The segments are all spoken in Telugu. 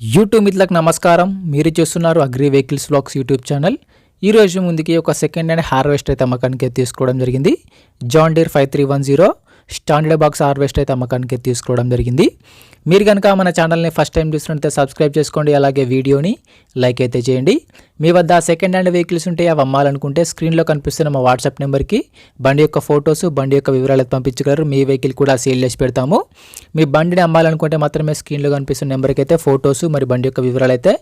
యూట్యూబ్ మిత్రులకు నమస్కారం. మీరు చూస్తున్నారు agri vehicles vlogs YouTube channel. ఈ రోజు ముందుకి ఒక సెకండ్ హ్యాండ్ హార్వెస్టర్ అయితే అమ్మకానికి తీసుకోవడం జరిగింది. John Deere 5310 standard box harvester అయితే అమ్మకానికి తీసుకోవడం జరిగింది. మీరు కనుక మన ఛానల్ని ఫస్ట్ టైం చూసినట్లయితే సబ్స్క్రైబ్ చేసుకోండి, అలాగే వీడియోని లైక్ అయితే చేయండి. మీ వద్ద సెకండ్ హ్యాండ్ వెహికల్స్ ఉంటే అవి అమ్మాలనుకుంటే స్క్రీన్లో కనిపిస్తున్న మా వాట్సాప్ నెంబర్కి బండి యొక్క ఫొటోస్, బండి యొక్క వివరాలు అయితే పంపించగలరు. మీ వెహికల్ కూడా సేల్ చేసి పెడతాము. మీ బండిని అమ్మాలనుకుంటే మాత్రమే స్క్రీన్లో కనిపిస్తున్న నెంబర్కి అయితే ఫొటోస్ మరి బండి యొక్క వివరాలు అయితే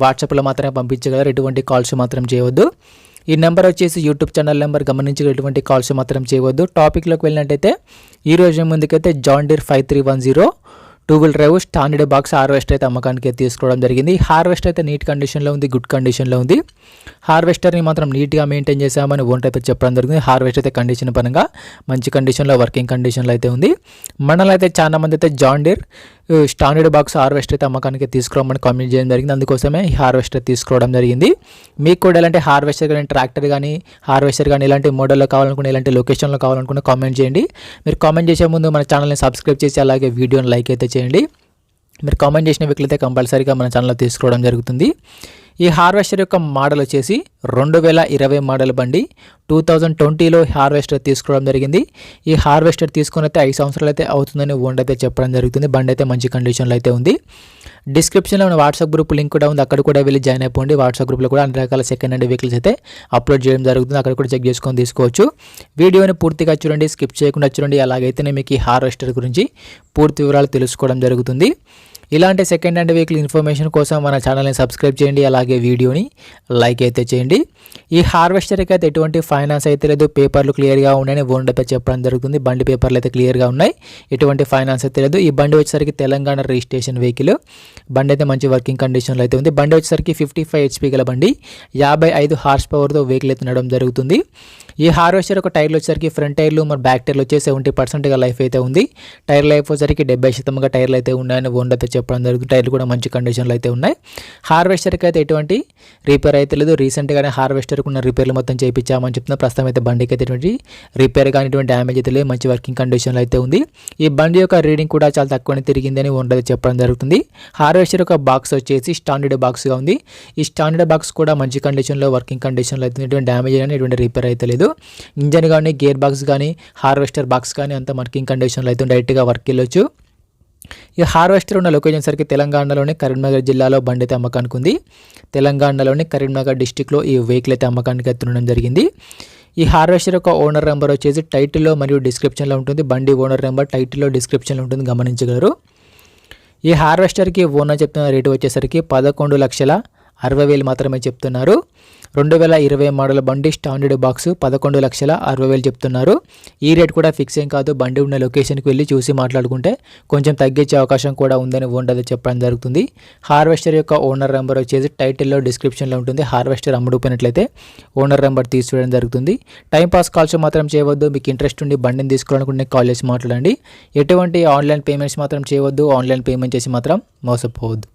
వాట్సాప్లో మాత్రమే పంపించగలరు. ఎటువంటి కాల్స్ మాత్రం చేయవద్దు. ఈ నెంబర్ వచ్చేసి యూట్యూబ్ ఛానల్ నెంబర్, గమనించి ఎటువంటి కాల్స్ మాత్రం చేయవద్దు. టాపిక్లోకి వెళ్ళినట్టయితే ఈ రోజు ముందుకైతే John Deere 5310 two wheel drive standard box harvester అయితే అమ్మకానికి తీసుకోవడం జరిగింది. హార్వెస్టర్ అయితే నీట్ కండిషన్లో ఉంది, గుడ్ కండిషన్లో ఉంది. హార్వెస్టర్ని మాత్రం నీట్గా మెయింటైన్ చేసామని ఓనర్ అయితే చెప్పడం జరిగింది. హార్వెస్టర్ అయితే కండిషన్ పరంగా మంచి కండిషన్లో, వర్కింగ్ కండిషన్లో అయితే ఉంది. మనలో అయితే చాలా మంది అయితే John Deere standard box harvester అయితే అమ్మకానికి తీసుకురామని కామెంట్ చేయడం జరిగింది. అందుకోసమే ఈ హార్వెస్టర్ తీసుకోవడం జరిగింది. మీకు కూడా ఎలాంటి హార్వెస్టర్ కానీ, ట్రాక్టర్ కానీ, హార్వెస్టర్ కానీ ఇలాంటి మోడల్లో కావాలనుకున్న, ఇలాంటి లొకేషన్లో కావాలనుకున్న కామెంట్ చేయండి. మీరు కామెంట్ చేసే ముందు మన ఛానల్ని సబ్స్క్రైబ్ చేసి అలాగే వీడియోని లైక్ అయితే చేయండి. మీరు కామెంట్ చేసిన వ్యక్తులైతే కంపల్సరీగా మన ఛానల్లో తీసుకోవడం జరుగుతుంది. ఈ హార్వెస్టర్ యొక్క మోడల్ వచ్చేసి 2020 మోడల్ బండి. 2020లో హార్వెస్టర్ తీసుకోవడం జరిగింది. ఈ హార్వెస్టర్ తీసుకొని అయితే 5 సంవత్సరాలు అయితే అవుతుందని ఓనర్ అయితే చెప్పడం జరుగుతుంది. బండి అయితే మంచి కండిషన్లో అయితే ఉంది. డిస్క్రిప్షన్లో ఉన్న వాట్సాప్ గ్రూప్ లింక్ కూడా ఉంది, అక్కడ కూడా వెళ్ళి జాయిన్ అయిపోండి. వాట్సాప్ గ్రూప్లో కూడా అన్ని రకాల సెకండ్ హ్యాండ్ వెహికల్స్ అయితే అప్లోడ్ చేయడం జరుగుతుంది. అక్కడ కూడా చెక్ చేసుకొని తీసుకోవచ్చు. వీడియోని పూర్తిగా చూడండి, స్కిప్ చేయకుండా చూడండి. అలాగైతేనే మీకు ఈ హార్వెస్టర్ గురించి పూర్తి వివరాలు తెలుసుకోవడం జరుగుతుంది. ఇలాంటి సెకండ్ హ్యాండ్ వెహికల్ ఇన్ఫర్మేషన్ కోసం మన ఛానల్ని సబ్స్క్రైబ్ చేయండి, అలాగే వీడియోని లైక్ అయితే చేయండి. ఈ హార్వెస్టర్కి అయితే ఎటువంటి ఫైనాన్స్ అయితే లేదు, పేపర్లు క్లియర్గా ఉన్నాయని ఓనర్ అయితే చెప్పడం జరుగుతుంది. బండి పేపర్లు అయితే క్లియర్గా ఉన్నాయి, ఎటువంటి ఫైనాన్స్ అయితే లేదు. ఈ బండి వచ్చేసరికి తెలంగాణ రిజిస్ట్రేషన్ వెహికల్. బండి అయితే మంచి వర్కింగ్ కండిషన్లో అయితే ఉంది. బండి వచ్చేసరికి 55 HP గల బండి, 55 హార్స్ పవర్తో వెహికల్ అయితే నడవడం జరుగుతుంది. ఈ హార్వెస్టర్ ఒక టైర్లు వచ్చేసరికి ఫ్రంట్ టైర్లు మరి బ్యాక్ టైర్లు వచ్చేసి 70% లైఫ్ అయితే ఉంది. టైర్ లైఫ్ వచ్చేసరికి 70% టైర్లు అయితే ఉన్నాయని ఓనర్ అయితే చెప్పడం జరుగుతుంది. టైర్లు కూడా మంచి కండిషన్లో అయితే ఉన్నాయి. హార్వెస్టర్కి అయితే ఎటువంటి రిపేర్ అయితే లేదు. రీసెంట్గానే హార్వెస్టర్కి ఉన్న రిపేర్లు మొత్తం చేయించామని చెప్తున్నారు. ప్రస్తుతం అయితే బండికి అయితే ఎటువంటి రిపేర్ కానీ ఎటువంటి డ్యామేజ్ అయితే లేదు, మంచి వర్కింగ్ కండిషన్లో అయితే ఉంది. ఈ బండి యొక్క రీడింగ్ కూడా చాలా తక్కువనే తిరిగిందని ఓనర్ అయితే చెప్పడం జరుగుతుంది. హార్వెస్టర్ యొక్క బాక్స్ వచ్చేసి స్టాండర్డ్ బాక్స్గా ఉంది. ఈ స్టాండర్డ్ బాక్స్ కూడా మంచి కండిషన్లో, వర్కింగ్ కండిషన్లో అయితే ఎటువంటి డ్యామేజ్ కానీ ఎటువంటి రిపేర్ అయితే లేదు. ఇంజన్ కానీ, గేర్ బాక్స్ కానీ, హార్వెస్టర్ బాక్స్ కానీ అంత వర్కింగ్ కండిషన్లో అయితే డైరెక్ట్గా వర్క్ వెళ్ళొచ్చు. ఈ హార్వెస్టర్ ఉన్న లొకేషన్ సరికి తెలంగాణలోని కరీంనగర్ జిల్లాలో బండి అయితే అమ్మకానికి ఉంది. తెలంగాణలోని కరీంనగర్ డిస్టిక్లో ఈ వెహికల్ అయితే అమ్మకానికి ఎత్తుండడం జరిగింది. ఈ హార్వెస్టర్ యొక్క ఓనర్ నెంబర్ వచ్చేసి టైటిల్లో మరియు డిస్క్రిప్షన్లో ఉంటుంది. బండి ఓనర్ నెంబర్ టైటిల్లో, డిస్క్రిప్షన్లో ఉంటుంది, గమనించగలరు. ఈ హార్వెస్టర్కి ఓనర్ చెప్తున్న రేటు వచ్చేసరికి 11,60,000 మాత్రమే చెప్తున్నారు. 2020 మోడల్ బండి స్టాండర్డ్ బాక్స్ 11,60,000 చెప్తున్నారు. ఈ రేట్ కూడా ఫిక్స్ ఏం కాదు. బండి ఉన్న లొకేషన్కి వెళ్ళి చూసి మాట్లాడుకుంటే కొంచెం తగ్గించే అవకాశం కూడా ఉందని ఓనర్ చెప్పడం జరుగుతుంది. హార్వెస్టర్ యొక్క ఓనర్ నెంబర్ వచ్చేసి టైటిల్లో, డిస్క్రిప్షన్లో ఉంటుంది. హార్వెస్టర్ అమ్ముడుపోయినట్లయితే ఓనర్ నెంబర్ తీసుకోవడం జరుగుతుంది. టైంపాస్ కాల్స్ మాత్రం చేయవద్దు. మీకు ఇంట్రెస్ట్ ఉండి బండిని తీసుకోవాలనుకుంటే కాల్ చేసి మాట్లాడండి. ఎటువంటి ఆన్లైన్ పేమెంట్స్ మాత్రం చేయవద్దు. ఆన్లైన్ పేమెంట్ చేసి మాత్రం మోసపోవద్దు.